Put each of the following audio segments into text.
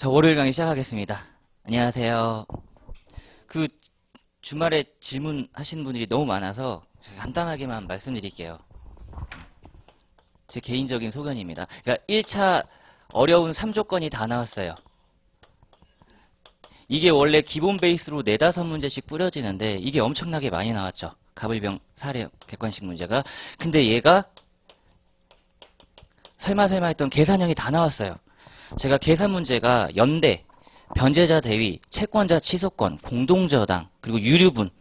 자, 월요일 강의 시작하겠습니다. 안녕하세요. 그 주말에 질문하시는 분들이 너무 많아서 제가 간단하게만 말씀드릴게요. 제 개인적인 소견입니다. 그러니까 1차 어려운 3조건이 다 나왔어요. 이게 원래 기본 베이스로 4, 5문제씩 뿌려지는데 이게 엄청나게 많이 나왔죠. 가불병 사례 객관식 문제가. 근데 얘가 설마 했던 계산형이 다 나왔어요. 제가 계산 문제가 연대, 변제자 대위, 채권자 취소권, 공동저당, 그리고 유류분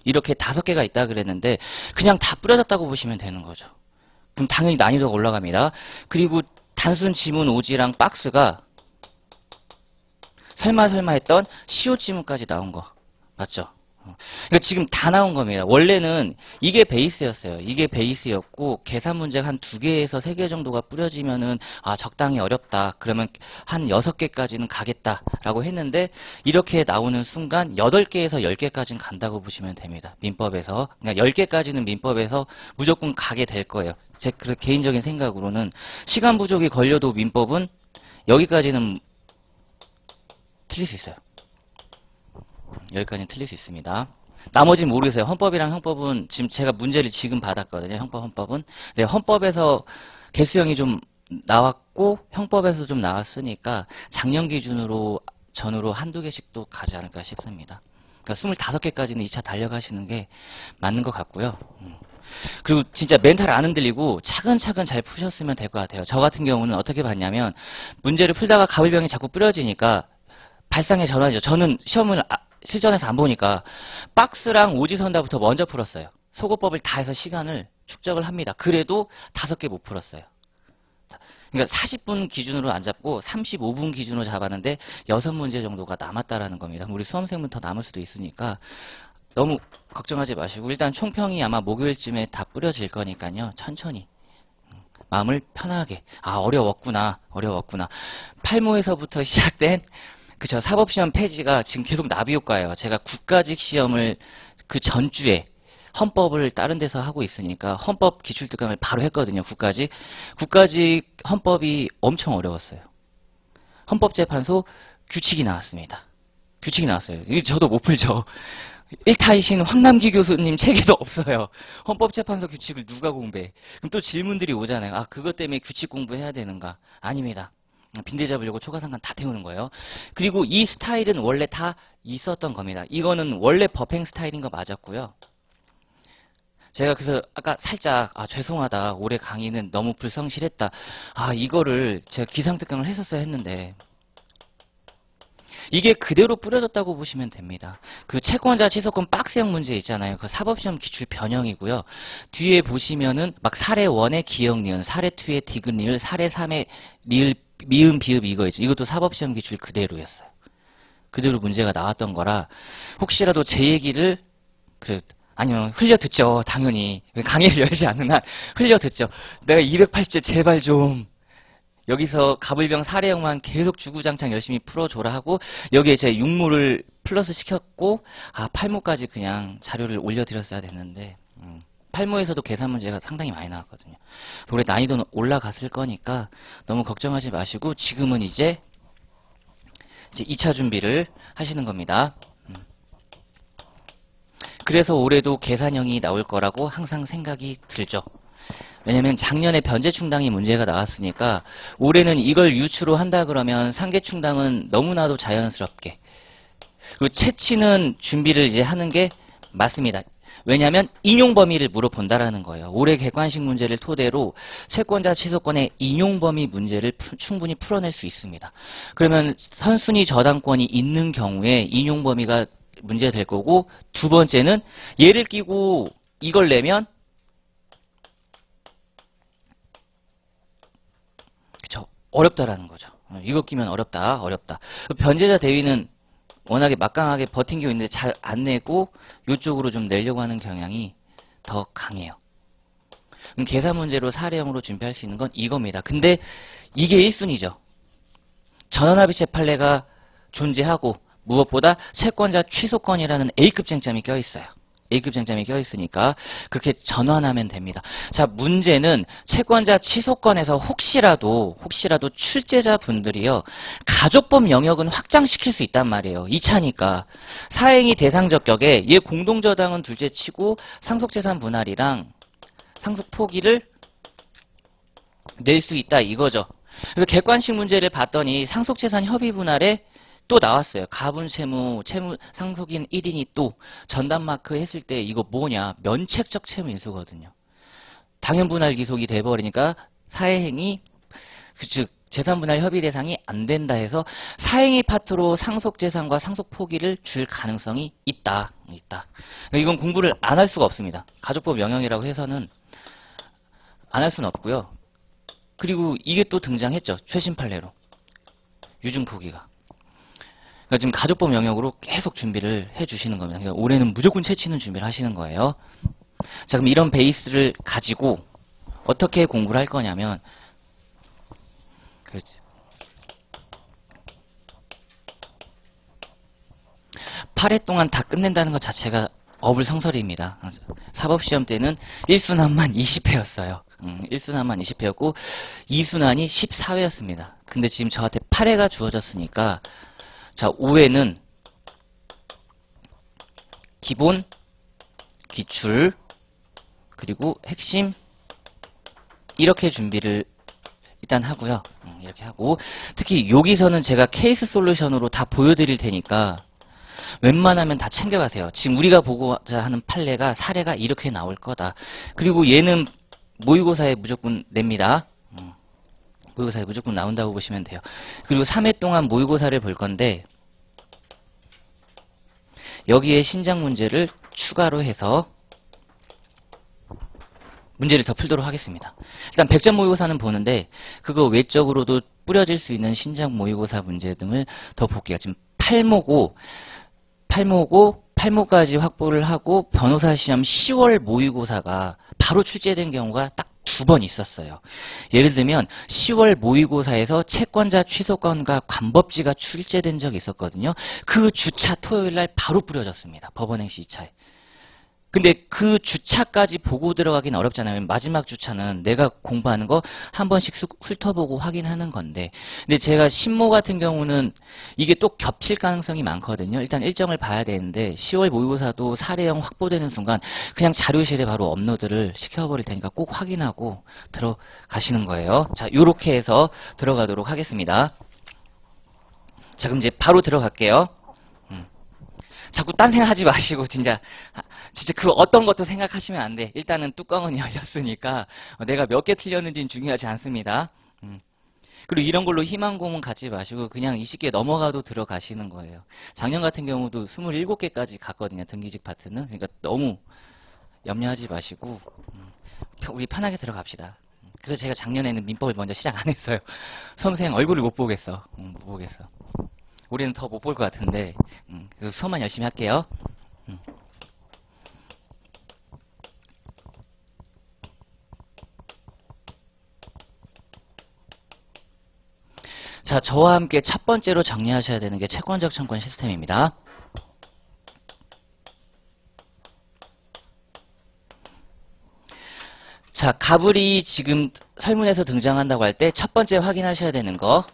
이렇게 5개가 있다 그랬는데 그냥 다 뿌려졌다고 보시면 되는 거죠. 그럼 당연히 난이도가 올라갑니다. 그리고 단순 지문 오지랑 박스가 설마 했던 시효 지문까지 나온 거 맞죠? 그러니까 지금 다 나온 겁니다. 원래는 이게 베이스였어요. 이게 베이스였고 계산 문제가 한 2개에서 3개 정도가 뿌려지면은 적당히 어렵다. 그러면 한 6개까지는 가겠다라고 했는데 이렇게 나오는 순간 8개에서 10개까지는 간다고 보시면 됩니다. 민법에서. 그러니까 10개까지는 민법에서 무조건 가게 될 거예요. 제 개인적인 생각으로는 시간 부족이 걸려도 민법은 여기까지는 틀릴 수 있어요. 여기까지는 틀릴 수 있습니다. 나머지는 모르겠어요. 헌법이랑 형법은 지금 제가 문제를 지금 받았거든요. 헌법은. 네, 헌법에서 개수형이 좀 나왔고 형법에서 좀 나왔으니까 작년 기준으로 전후로 한두 개씩도 가지 않을까 싶습니다. 그러니까 25개까지는 2차 달려가시는 게 맞는 것 같고요. 그리고 진짜 멘탈 안 흔들리고 차근차근 잘 푸셨으면 될 것 같아요. 저 같은 경우는 어떻게 봤냐면 문제를 풀다가 가불병이 자꾸 뿌려지니까 발상의 전환이죠. 저는 시험을 실전에서 안 보니까 박스랑 오지선다부터 먼저 풀었어요. 소거법을 다 해서 시간을 축적을 합니다. 그래도 5개 못 풀었어요. 그러니까 40분 기준으로 안 잡고 35분 기준으로 잡았는데 6문제 정도가 남았다라는 겁니다. 우리 수험생분 더 남을 수도 있으니까 너무 걱정하지 마시고 일단 총평이 아마 목요일쯤에 다 뿌려질 거니까요. 천천히 마음을 편하게 어려웠구나. 8모에서부터 시작된 그쵸. 사법시험 폐지가 지금 계속 나비효과예요. 제가 국가직 시험을 그 전주에 헌법을 다른 데서 하고 있으니까 헌법 기출특강을 바로 했거든요. 국가직 헌법이 엄청 어려웠어요. 헌법재판소 규칙이 나왔습니다. 규칙이 나왔어요. 이게 저도 못 풀죠. 1타이신 황남기 교수님 책에도 없어요. 헌법재판소 규칙을 누가 공부해. 그럼 또 질문들이 오잖아요. 그것 때문에 규칙 공부해야 되는가? 아닙니다. 빈대 잡으려고 초과상관 다 태우는 거예요. 그리고 이 스타일은 원래 다 있었던 겁니다. 이거는 원래 법행 스타일인 거 맞았고요. 제가 그래서 아까 살짝 죄송하다. 올해 강의는 너무 불성실했다. 이거를 제가 기상특강을 했었어야 했는데 이게 그대로 뿌려졌다고 보시면 됩니다. 그 채권자 취소권 박스형 문제 있잖아요. 그 사법시험 기출 변형이고요. 뒤에 보시면은 막 사례 1의 기역 니은, 사례 2의 디귿 리을, 사례 3의 리을 미음 비읍 이거 있죠. 이것도 사법시험 기출 그대로였어요. 그대로 문제가 나왔던 거라 혹시라도 제 얘기를 아니요 흘려 듣죠. 당연히 강의를 열지 않는 한 흘려 듣죠. 내가 280제 제발 좀 여기서 가불병 사례형만 계속 주구장창 열심히 풀어줘라 하고 여기에 제 6모를 플러스 시켰고 8모까지 그냥 자료를 올려드렸어야 됐는데 8모에서도 계산 문제가 상당히 많이 나왔거든요. 올해 난이도는 올라갔을 거니까 너무 걱정하지 마시고 지금은 이제 2차 준비를 하시는 겁니다. 그래서 올해도 계산형이 나올 거라고 항상 생각이 들죠. 왜냐면 작년에 변제충당이 문제가 나왔으니까 올해는 이걸 유추로 한다 그러면 상계충당은 너무나도 자연스럽게 그리고 채치는 준비를 이제 하는 게 맞습니다. 왜냐하면 인용 범위를 물어본다라는 거예요. 올해 객관식 문제를 토대로 채권자 취소권의 인용 범위 문제를 충분히 풀어낼 수 있습니다. 그러면 선순위 저당권이 있는 경우에 인용 범위가 문제될 거고 두 번째는 얘를 끼고 이걸 내면 그쵸 어렵다라는 거죠. 이거 끼면 어렵다. 변제자 대위는 워낙에 막강하게 버틴 게 있는데 잘 안 내고 이쪽으로 좀 내려고 하는 경향이 더 강해요. 그럼 계산 문제로 사례형으로 준비할 수 있는 건 이겁니다. 근데 이게 1순위죠. 전원합의체 판례가 존재하고 무엇보다 채권자 취소권이라는 A급 쟁점이 껴있어요. A급 쟁점이 껴있으니까 그렇게 전환하면 됩니다. 자, 문제는 채권자 취소권에서 혹시라도 출제자 분들이요, 가족법 영역은 확장시킬 수 있단 말이에요. 2차니까. 사행위 대상적 격에 얘 공동저당은 둘째치고 상속재산 분할이랑 상속 포기를 낼 수 있다 이거죠. 그래서 객관식 문제를 봤더니 상속재산 협의 분할에 또 나왔어요. 가분 채무 상속인 1인이 또 전담마크 했을 때 이거 뭐냐? 면책적 채무 인수거든요. 당연 분할 기속이 돼버리니까 사회행위, 즉 재산 분할 협의 대상이 안 된다 해서 사행위 파트로 상속재산과 상속 포기를 줄 가능성이 있다. 이건 공부를 안 할 수가 없습니다. 가족법 영역이라고 해서는 안 할 수는 없고요. 그리고 이게 또 등장했죠. 최신 판례로. 유증 포기가. 그러니까 지금 가족법 영역으로 계속 준비를 해주시는 겁니다. 그러니까 올해는 무조건 채치는 준비를 하시는 거예요. 자, 그럼 이런 베이스를 가지고 어떻게 공부를 할 거냐면, 8회 동안 다 끝낸다는 것 자체가 어불성설입니다. 사법시험 때는 1순환만 20회였어요. 1순환만 20회였고 2순환이 14회였습니다. 근데 지금 저한테 8회가 주어졌으니까, 자, 5회는 기본, 기출, 그리고 핵심 이렇게 준비를 일단 하고요. 이렇게 하고, 특히 여기서는 제가 케이스 솔루션으로 다 보여드릴 테니까 웬만하면 다 챙겨가세요. 지금 우리가 보고자 하는 판례가 사례가 이렇게 나올 거다. 그리고 얘는 모의고사에 무조건 냅니다. 모의고사에 무조건 나온다고 보시면 돼요. 그리고 3회 동안 모의고사를 볼 건데 여기에 신작 문제를 추가로 해서 문제를 더 풀도록 하겠습니다. 일단 100점 모의고사는 보는데 그거 외적으로도 뿌려질 수 있는 신작 모의고사 문제 등을 더 볼게요. 지금 8모까지 확보를 하고 변호사 시험 10월 모의고사가 바로 출제된 경우가 딱 2번 있었어요. 예를 들면 10월 모의고사에서 채권자 취소권과 관법지가 출제된 적이 있었거든요. 그 주차 토요일날 바로 뿌려졌습니다. 법원행시 2차에. 근데 그 주차까지 보고 들어가긴 어렵잖아요. 마지막 주차는 내가 공부하는 거 한 번씩 훑어보고 확인하는 건데. 근데 제가 신모 같은 경우는 이게 또 겹칠 가능성이 많거든요. 일단 일정을 봐야 되는데 10월 모의고사도 사례형 확보되는 순간 그냥 자료실에 바로 업로드를 시켜버릴 테니까 꼭 확인하고 들어가시는 거예요. 자, 요렇게 해서 들어가도록 하겠습니다. 자, 그럼 이제 바로 들어갈게요. 자꾸 딴 생각하지 마시고 진짜 그 어떤 것도 생각하시면 안 돼. 일단은 뚜껑은 열렸으니까 내가 몇 개 틀렸는지는 중요하지 않습니다. 그리고 이런 걸로 희망고문 갖지 마시고 그냥 20개 넘어가도 들어가시는 거예요. 작년 같은 경우도 27개까지 갔거든요. 등기직 파트는. 그러니까 너무 염려하지 마시고 우리 편하게 들어갑시다. 그래서 제가 작년에는 민법을 먼저 시작 안 했어요. 수험생 얼굴을 못 보겠어. 못 보겠어. 우리는 더 못 볼 것 같은데 그래서 수업만 열심히 할게요. 자, 저와 함께 첫 번째로 정리하셔야 되는 게 채권적 청권 시스템입니다. 자, 가불이 지금 설문에서 등장한다고 할 때 첫 번째 확인하셔야 되는 거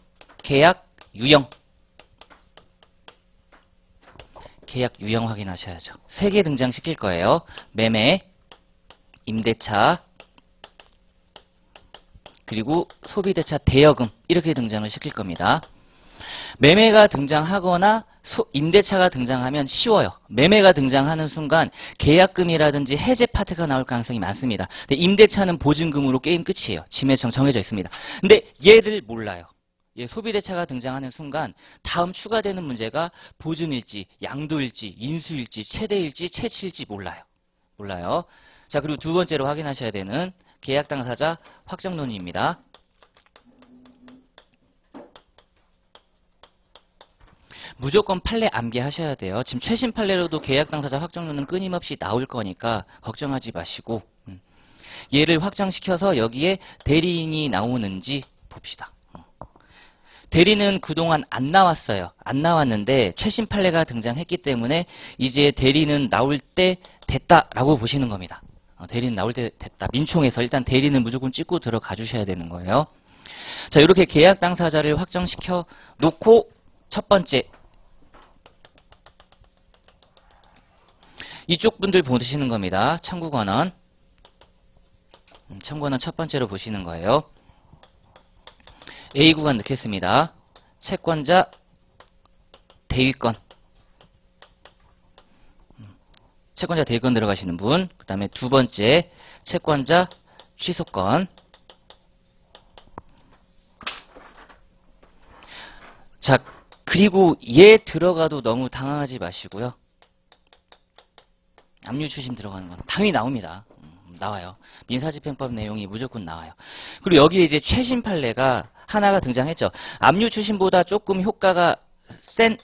계약 유형. 계약 유형 확인하셔야죠. 3개 등장시킬 거예요. 매매, 임대차, 그리고 소비대차 대여금 이렇게 등장을 시킬 겁니다. 매매가 등장하거나 임대차가 등장하면 쉬워요. 매매가 등장하는 순간 계약금이라든지 해제 파트가 나올 가능성이 많습니다. 근데 임대차는 보증금으로 게임 끝이에요. 지매청 정해져 있습니다. 근데 얘를 몰라요. 소비대차가 등장하는 순간 다음 추가되는 문제가 보증일지, 양도일지, 인수일지, 최대일지, 채치일지 몰라요. 자, 그리고 두 번째로 확인하셔야 되는 계약 당사자 확정 논의입니다. 무조건 판례 암기하셔야 돼요. 지금 최신 판례로도 계약 당사자 확정 논의는 끊임없이 나올 거니까 걱정하지 마시고 얘를 확정시켜서 여기에 대리인이 나오는지 봅시다. 대리는 그동안 안 나왔어요. 안 나왔는데 최신 판례가 등장했기 때문에 이제 대리는 나올 때 됐다라고 보시는 겁니다. 대리는 나올 때 됐다. 민총에서 일단 대리는 무조건 찍고 들어가 주셔야 되는 거예요. 자, 이렇게 계약 당사자를 확정시켜 놓고 첫 번째 이쪽 분들 보시는 겁니다. 청구권원. 청구권원 첫 번째로 보시는 거예요. A 구간 넣겠습니다. 채권자 대위권. 채권자 대위권 들어가시는 분. 그 다음에 두 번째 채권자 취소권. 자, 그리고 얘 들어가도 너무 당황하지 마시고요. 압류추심 들어가는 건 당연히 나옵니다. 나와요. 민사집행법 내용이 무조건 나와요. 그리고 여기에 이제 최신 판례가 하나가 등장했죠. 압류추심보다 조금 효과가 센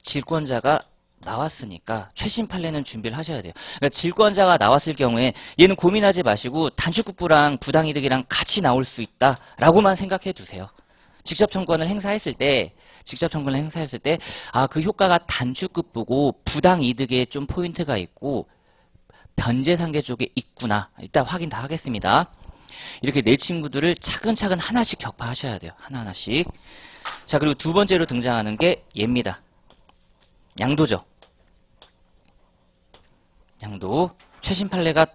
질권자가 나왔으니까 최신 판례는 준비를 하셔야 돼요. 그러니까 질권자가 나왔을 경우에 얘는 고민하지 마시고 단축급부랑 부당이득이랑 같이 나올 수 있다라고만 생각해 두세요. 직접 청구권을 행사했을 때, 아, 그 효과가 단축급부고 부당이득에 좀 포인트가 있고 변제상계 쪽에 있구나. 이따 확인 다 하겠습니다. 이렇게 네 친구들을 차근차근 하나씩 격파하셔야 돼요. 하나하나씩. 자, 그리고 두 번째로 등장하는 게 얘입니다. 양도죠. 양도. 최신 판례가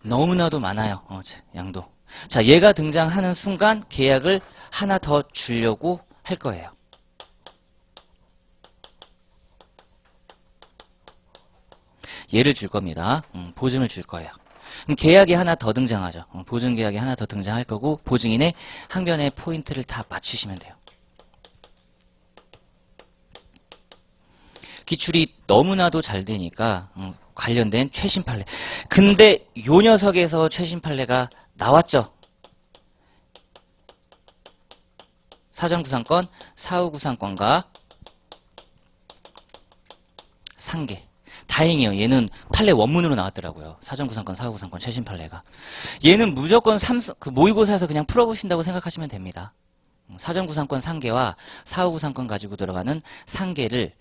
너무나도 많아요. 양도. 자, 얘가 등장하는 순간 계약을 하나 더 주려고 할 거예요. 얘를 줄 겁니다. 보증을 줄 거예요. 그럼 계약이 하나 더 등장하죠. 보증 계약이 하나 더 등장할 거고 보증인의 항변의 포인트를 다 맞추시면 돼요. 기출이 너무나도 잘 되니까 관련된 최신 판례. 근데 요 녀석에서 최신 판례가 나왔죠. 사전구상권, 사후구상권과 상계. 다행이에요. 얘는 판례 원문으로 나왔더라고요. 사전구상권, 사후구상권, 최신 판례가. 얘는 무조건 모의고사에서 그냥 풀어보신다고 생각하시면 됩니다. 사전구상권 상계와 사후구상권 가지고 들어가는 상계를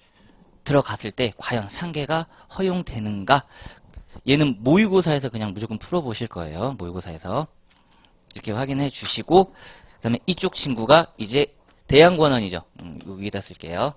들어갔을 때 과연 상계가 허용되는가? 얘는 모의고사에서 그냥 무조건 풀어보실 거예요. 모의고사에서. 이렇게 확인해 주시고 그 다음에 이쪽 친구가 이제 대항권원이죠. 여기다 쓸게요.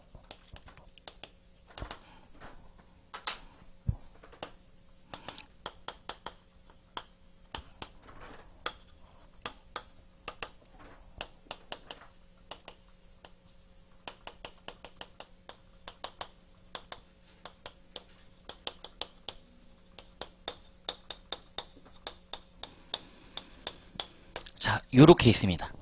자, 요렇게 있습니다.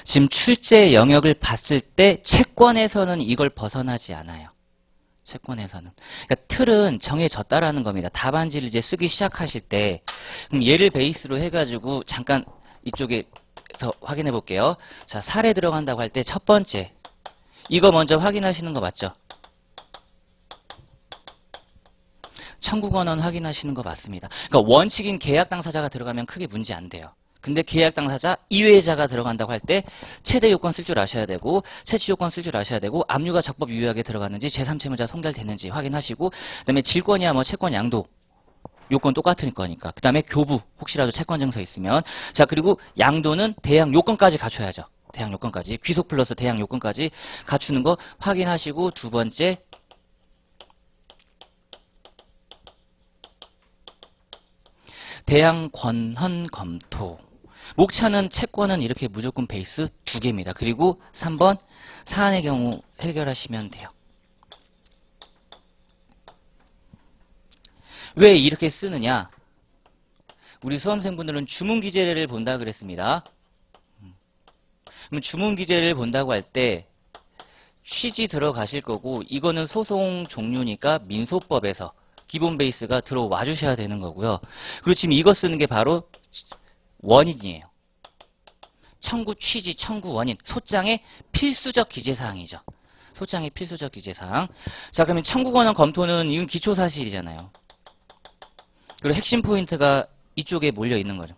지금 출제 영역을 봤을 때 채권에서는 이걸 벗어나지 않아요. 채권에서는. 그러니까 틀은 정해졌다라는 겁니다. 답안지를 이제 쓰기 시작하실 때. 그럼 얘를 베이스로 해가지고 잠깐 이쪽에서 확인해 볼게요. 자, 사례 들어간다고 할 때 첫 번째. 이거 먼저 확인하시는 거 맞죠? 청구권원 확인하시는 거 맞습니다. 그러니까 원칙인 계약 당사자가 들어가면 크게 문제 안 돼요. 근데 계약 당사자 이외자가 들어간다고 할 때 최대 요건 쓸 줄 아셔야 되고 채취 요건 쓸 줄 아셔야 되고 압류가 적법 유효하게 들어갔는지 제3채무자 송달됐는지 확인하시고 그다음에 질권이야 뭐 채권 양도 요건 똑같은 거니까. 그다음에 교부 혹시라도 채권 증서 있으면 자 그리고 양도는 대항 요건까지 갖춰야죠. 대항 요건까지 귀속 플러스 대항 요건까지 갖추는 거 확인하시고 두 번째 대항 권헌 검토. 목차는 채권은 이렇게 무조건 베이스 2개입니다. 그리고 3번 사안의 경우 해결하시면 돼요. 왜 이렇게 쓰느냐? 우리 수험생분들은 주문기재를 본다 그랬습니다. 그럼 주문기재를 본다고 할 때 취지 들어가실 거고 이거는 소송 종류니까 민소법에서 기본 베이스가 들어와 주셔야 되는 거고요. 그리고 지금 이거 쓰는 게 바로 원인이에요. 청구 취지, 청구 원인, 소장의 필수적 기재사항이죠. 소장의 필수적 기재사항. 자, 그러면 청구권한 검토는 이건 기초사실이잖아요. 그리고 핵심 포인트가 이쪽에 몰려 있는 거죠.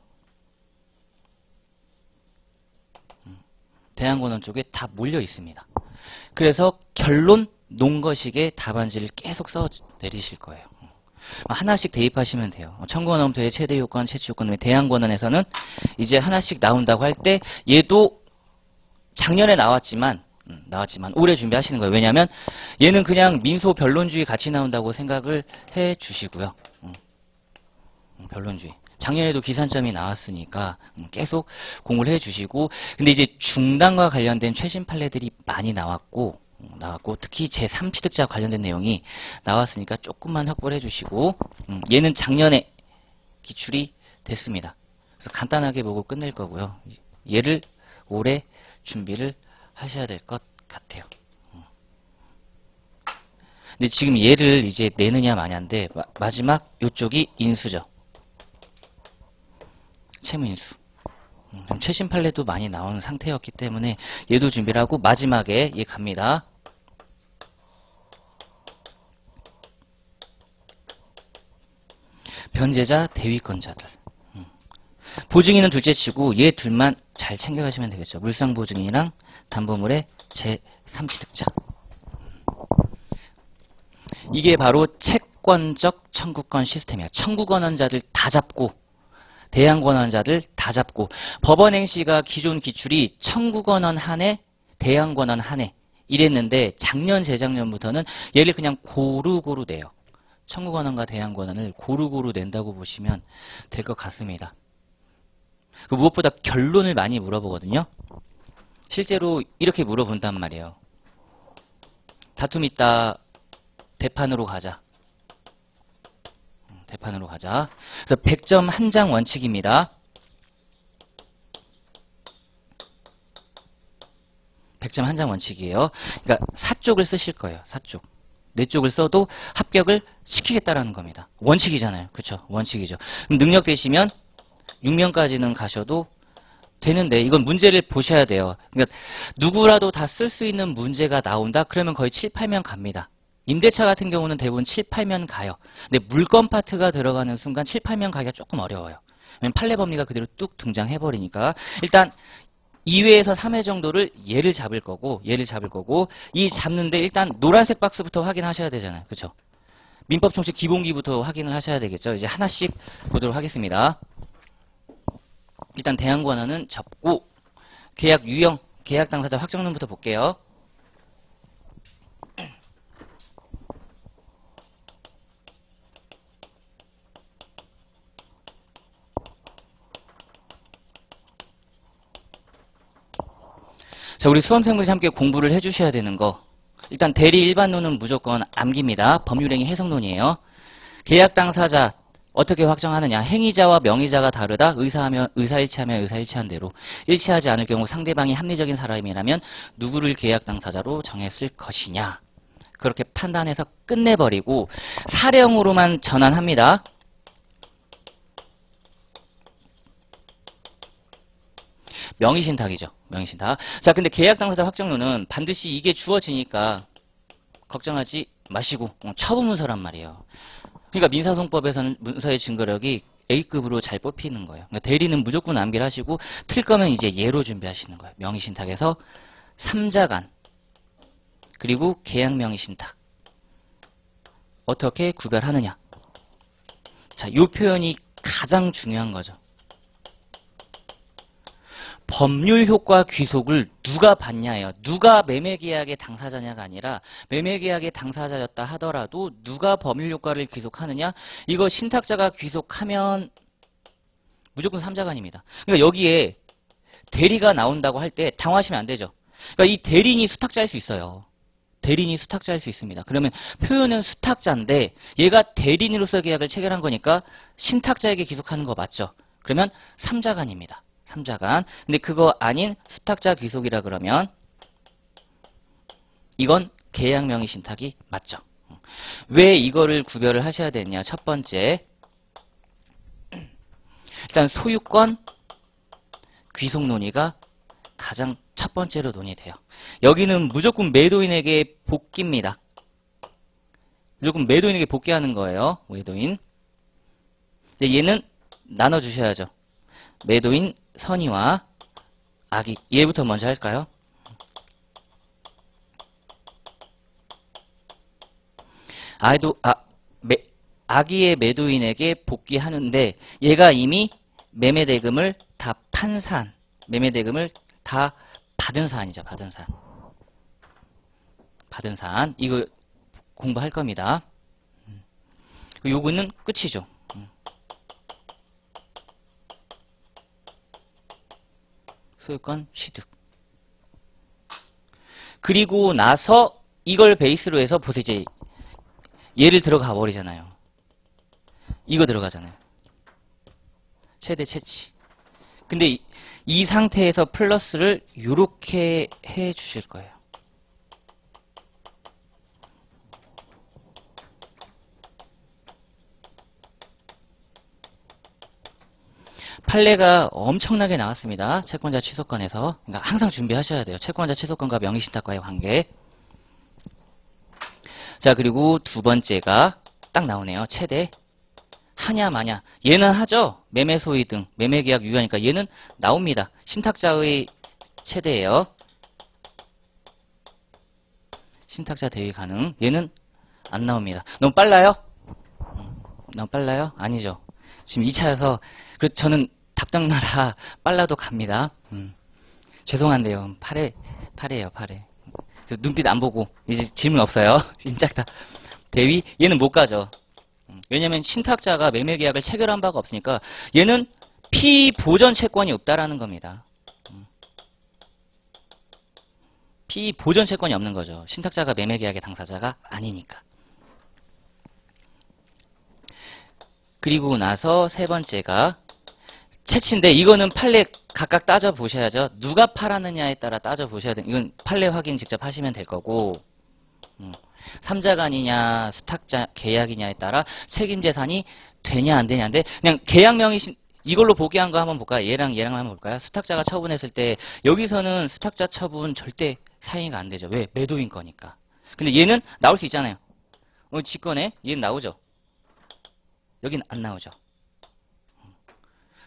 대항권원 쪽에 다 몰려 있습니다. 그래서 결론 논거식의 답안지를 계속 써 내리실 거예요. 하나씩 대입하시면 돼요. 청구권원부터의 최대 요건, 채취 요건, 대항권원에서는 이제 하나씩 나온다고 할 때 얘도 작년에 나왔지만 올해 준비하시는 거예요. 왜냐하면 얘는 그냥 민소 변론주의 같이 나온다고 생각을 해 주시고요. 변론주의. 작년에도 기산점이 나왔으니까 계속 공부를 해 주시고, 근데 이제 중단과 관련된 최신 판례들이 많이 나왔고 특히 제3취득자 관련된 내용이 나왔으니까 조금만 확보를 해 주시고, 얘는 작년에 기출이 됐습니다. 그래서 간단하게 보고 끝낼 거고요. 얘를 올해 준비를 하셔야 될 것 같아요. 근데 지금 얘를 이제 내느냐 마냐인데, 마지막 요쪽이 인수죠. 채무인수. 최신 판례도 많이 나오는 상태였기 때문에 얘도 준비를 하고, 마지막에 얘 갑니다. 변제자, 대위권자들. 보증인은 둘째치고 얘 둘만 잘 챙겨가시면 되겠죠. 물상보증인이랑 담보물의 제3취득자. 이게 바로 채권적 청구권 시스템이야. 청구권원자들 다 잡고 대항권원자들 다 잡고, 법원 행시가 기존 기출이 청구권원 한 해, 대항권원 한 해 이랬는데, 작년 재작년부터는 얘를 그냥 고루고루 내요. 청구권원과 대항권원을 고루고루 낸다고 보시면 될 것 같습니다. 무엇보다 결론을 많이 물어보거든요. 실제로 이렇게 물어본단 말이에요. 다툼 있다. 대판으로 가자. 대판으로 가자. 그래서 100점 한 장 원칙입니다. 100점 한 장 원칙이에요. 그러니까 4쪽을 쓰실 거예요. 4쪽. 4쪽을 써도 합격을 시키겠다라는 겁니다. 원칙이잖아요. 그렇죠? 원칙이죠. 그럼 능력 되시면 6면까지는 가셔도 되는데, 이건 문제를 보셔야 돼요. 그러니까 누구라도 다 쓸 수 있는 문제가 나온다? 그러면 거의 7, 8면 갑니다. 임대차 같은 경우는 대부분 7, 8면 가요. 근데 물건 파트가 들어가는 순간 7, 8면 가기가 조금 어려워요. 왜냐면 판례 법리가 그대로 뚝 등장해버리니까. 일단 2회에서 3회 정도를 얘를 잡을 거고, 이 잡는데 일단 노란색 박스부터 확인하셔야 되잖아요. 그렇죠? 민법 총칙 기본기부터 확인을 하셔야 되겠죠. 이제 하나씩 보도록 하겠습니다. 일단 대항권원은 접고, 계약 유형, 계약 당사자 확정론부터 볼게요. 자, 우리 수험생분들이 함께 공부를 해주셔야 되는 거. 일단 대리 일반론은 무조건 암기입니다. 법률행위 해석론이에요. 계약 당사자 어떻게 확정하느냐. 행위자와 명의자가 다르다. 의사일치하면 의사일치한 대로. 일치하지 않을 경우 상대방이 합리적인 사람이라면 누구를 계약 당사자로 정했을 것이냐. 그렇게 판단해서 끝내버리고 사령으로만 전환합니다. 명의신탁이죠. 명의신탁. 자, 근데 계약 당사자 확정론은 반드시 이게 주어지니까 걱정하지 마시고 처분문서란 말이에요. 그러니까 민사소송법에서는 문서의 증거력이 A급으로 잘 뽑히는 거예요. 그러니까 대리는 무조건 암기를 하시고, 틀 거면 이제 예로 준비하시는 거예요. 명의신탁에서 3자간 그리고 계약명의신탁 어떻게 구별하느냐. 자, 이 표현이 가장 중요한 거죠. 법률 효과 귀속을 누가 받냐예요. 누가 매매계약의 당사자냐가 아니라, 매매계약의 당사자였다 하더라도 누가 법률 효과를 귀속하느냐. 이거 신탁자가 귀속하면 무조건 3자간입니다. 그러니까 여기에 대리가 나온다고 할 때 당황하시면 안 되죠. 그러니까 이 대리인이 수탁자일 수 있어요. 대리인이 수탁자일 수 있습니다. 그러면 표현은 수탁자인데 얘가 대리인으로서 계약을 체결한 거니까 신탁자에게 귀속하는 거 맞죠? 그러면 3자간입니다. 3자간. 근데 그거 아닌 수탁자 귀속이라 그러면 이건 계약명의 신탁이 맞죠. 왜 이거를 구별을 하셔야 되냐. 첫 번째, 일단 소유권 귀속 논의가 가장 첫 번째로 논의돼요. 여기는 무조건 매도인에게 복귀입니다. 무조건 매도인에게 복귀하는 거예요. 매도인. 근데 얘는 나눠주셔야죠. 매도인 선의와 아기. 얘부터 먼저 할까요? 아기의 매도인에게 복귀하는데 얘가 이미 매매대금을 다 판 사안, 매매대금을 다 받은 사안이죠. 받은 사안. 받은 사안. 이거 공부할 겁니다. 요거는 끝이죠. 소유권 취득. 그리고 나서 이걸 베이스로 해서 보세요. 이제 얘를 들어가 버리잖아요. 이거 들어가잖아요. 최대 채치. 근데 이 상태에서 플러스를 이렇게 해 주실 거예요. 판례가 엄청나게 나왔습니다. 채권자 취소권에서. 그러니까 항상 준비하셔야 돼요. 채권자 취소권과 명의신탁과의 관계. 자, 그리고 두 번째가 딱 나오네요. 최대 하냐 마냐. 얘는 하죠. 매매 소위 등 매매 계약 유효하니까 얘는 나옵니다. 신탁자의 최대예요. 신탁자 대위 가능. 얘는 안 나옵니다. 너무 빨라요? 너무 빨라요? 아니죠. 지금 2차여서 저는 답답나라 빨라도 갑니다. 죄송한데요. 8회예요. 8회. 눈빛 안 보고 이제 질문 없어요. 진짜 다 대위 얘는 못 가죠. 왜냐면 신탁자가 매매계약을 체결한 바가 없으니까 얘는 피보전 채권이 없다라는 겁니다. 피보전 채권이 없는 거죠. 신탁자가 매매계약의 당사자가 아니니까. 그리고 나서 세 번째가 채치인데 이거는 판례 각각 따져보셔야죠. 누가 팔았느냐에 따라 따져보셔야 돼요. 이건 판례 확인 직접 하시면 될 거고 3자간이냐 수탁자 계약이냐에 따라 책임재산이 되냐 안 되냐인데 그냥 계약명의 이걸로 보기한 거 한번 볼까요? 얘랑 한번 볼까요? 수탁자가 처분했을 때 여기서는 수탁자 처분 절대 사행위가 안 되죠. 왜? 매도인 거니까. 근데 얘는 나올 수 있잖아요. 직권에 얘는 나오죠. 여긴 안 나오죠.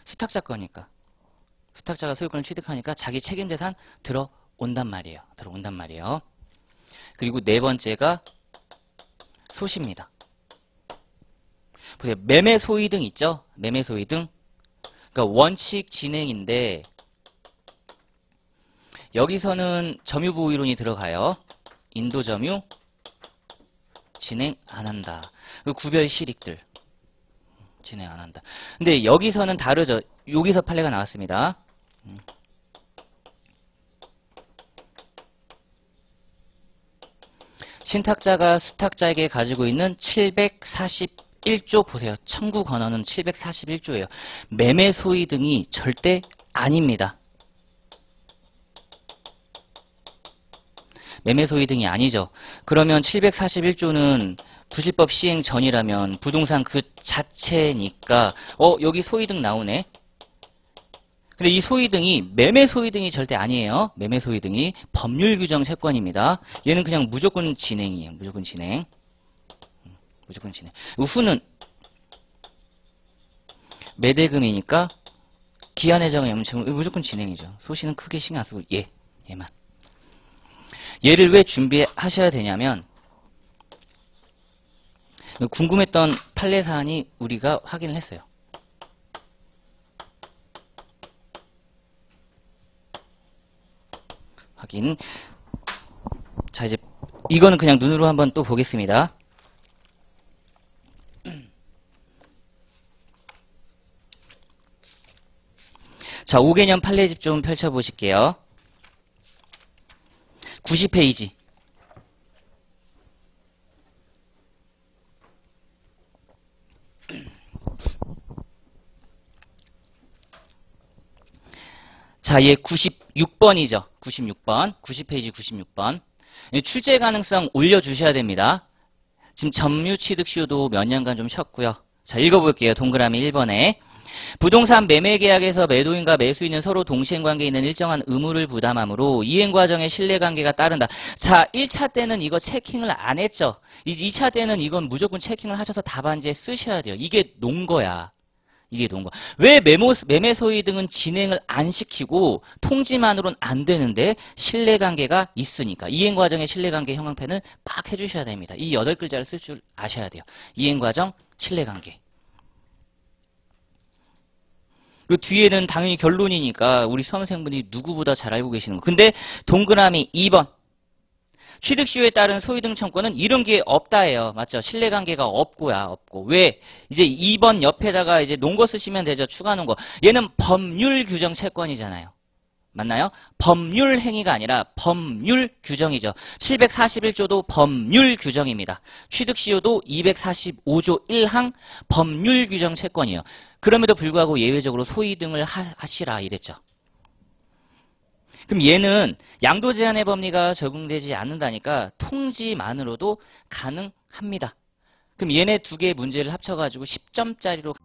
수탁자 거니까. 수탁자가 소유권을 취득하니까 자기 책임재산 들어온단 말이에요. 그리고 네 번째가 소시입니다. 보세요. 매매 소위 등 있죠? 매매 소위 등. 그러니까 원칙 진행인데 여기서는 점유보호 이론이 들어가요. 인도 점유 진행 안 한다. 구별 실익들 진행 안 한다. 근데 여기서는 다르죠. 여기서 판례가 나왔습니다. 신탁자가 수탁자에게 가지고 있는 741조 보세요. 청구 권한은 741조예요. 매매 소위 등이 절대 아닙니다. 매매 소위 등이 아니죠. 그러면 741조는 부실법 시행 전이라면 부동산 그 자체니까 여기 소위 등 나오네. 근데 이 소위 등이 매매 소위 등이 절대 아니에요. 매매 소위 등이 법률 규정 채권입니다. 얘는 그냥 무조건 진행이에요. 무조건 진행. 후는 매대금이니까 기한 예정의 염증은 무조건 진행이죠. 소시는 크게 신경 안 쓰고 얘만. 얘를 왜 준비하셔야 되냐면 궁금했던 판례 사안이 우리가 확인을 했어요. 확인. 자, 이제 이거는 그냥 눈으로 한번 또 보겠습니다. 자, 5개년 판례집 좀 펼쳐보실게요. 90페이지. 자, 얘 96번이죠. 96번. 90페이지 96번. 출제 가능성 올려주셔야 됩니다. 지금 점유취득시효도 몇 년간 좀 쉬었고요. 자, 읽어볼게요. 동그라미 1번에. 부동산 매매계약에서 매도인과 매수인은 서로 동시행관계에 있는 일정한 의무를 부담하므로 이행과정에 신뢰관계가 따른다. 자, 1차 때는 이거 체킹을 안 했죠. 2차 때는 이건 무조건 체킹을 하셔서 답안지에 쓰셔야 돼요. 이게 논거야. 이게 논거. 왜 매매 소위 등은 진행을 안 시키고 통지만으로는 안 되는데 신뢰관계가 있으니까. 이행과정의 신뢰관계 형광펜을 빡 해주셔야 됩니다. 이 8글자를 쓸 줄 아셔야 돼요. 이행과정, 신뢰관계. 그 뒤에는 당연히 결론이니까 우리 수험생분이 누구보다 잘 알고 계시는 거. 근데 동그라미 2번. 취득시효에 따른 소유등 청구는 이런 게 없다예요. 맞죠? 신뢰관계가 없고야, 없고. 왜? 이제 2번 옆에다가 이제 논거 쓰시면 되죠. 추가 논거. 얘는 법률 규정 채권이잖아요. 맞나요? 법률 행위가 아니라 법률 규정이죠. 741조도 법률 규정입니다. 취득시효도 245조 1항 법률 규정 채권이에요. 그럼에도 불구하고 예외적으로 소유등을 하시라 이랬죠. 그럼 얘는 양도 제한의 법리가 적용되지 않는다니까 통지만으로도 가능합니다. 그럼 얘네 두 개의 문제를 합쳐가지고 10점짜리로